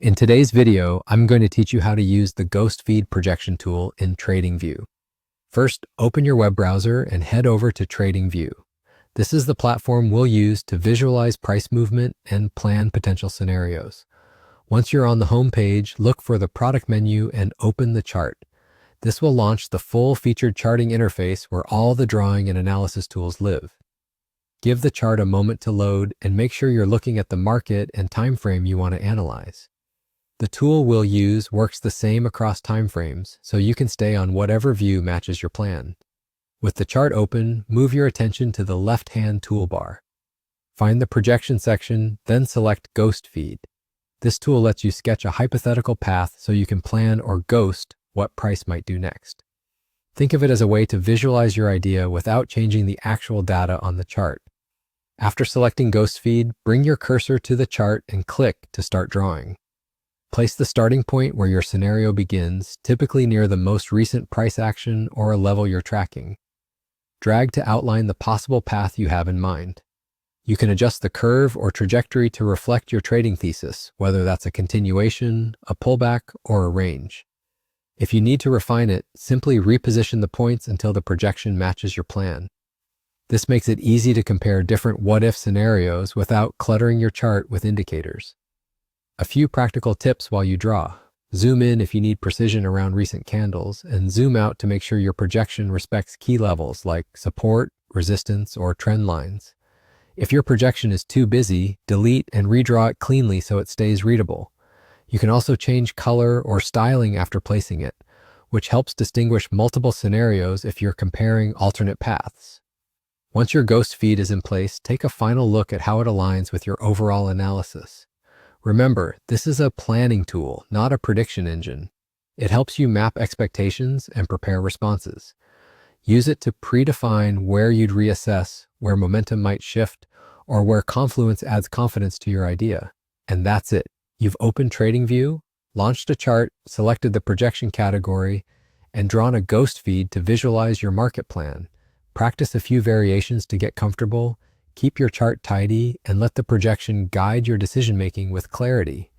In today's video, I'm going to teach you how to use the GhostFeed projection tool in TradingView. First, open your web browser and head over to TradingView. This is the platform we'll use to visualize price movement and plan potential scenarios. Once you're on the home page, look for the product menu and open the chart. This will launch the full featured charting interface where all the drawing and analysis tools live. Give the chart a moment to load and make sure you're looking at the market and time frame you want to analyze. The tool we'll use works the same across timeframes, so you can stay on whatever view matches your plan. With the chart open, move your attention to the left-hand toolbar. Find the projection section, then select GhostFeed. This tool lets you sketch a hypothetical path so you can plan or ghost what price might do next. Think of it as a way to visualize your idea without changing the actual data on the chart. After selecting GhostFeed, bring your cursor to the chart and click to start drawing. Place the starting point where your scenario begins, typically near the most recent price action or a level you're tracking. Drag to outline the possible path you have in mind. You can adjust the curve or trajectory to reflect your trading thesis, whether that's a continuation, a pullback, or a range. If you need to refine it, simply reposition the points until the projection matches your plan. This makes it easy to compare different what-if scenarios without cluttering your chart with indicators. A few practical tips while you draw. Zoom in if you need precision around recent candles, and zoom out to make sure your projection respects key levels like support, resistance, or trend lines. If your projection is too busy, delete and redraw it cleanly so it stays readable. You can also change color or styling after placing it, which helps distinguish multiple scenarios if you're comparing alternate paths. Once your GhostFeed is in place, take a final look at how it aligns with your overall analysis. Remember, this is a planning tool, not a prediction engine. It helps you map expectations and prepare responses. Use it to predefine where you'd reassess, where momentum might shift, or where confluence adds confidence to your idea. And that's it. You've opened TradingView, launched a chart, selected the projection category, and drawn a GhostFeed to visualize your market plan. Practice a few variations to get comfortable. Keep your chart tidy and let the projection guide your decision-making with clarity.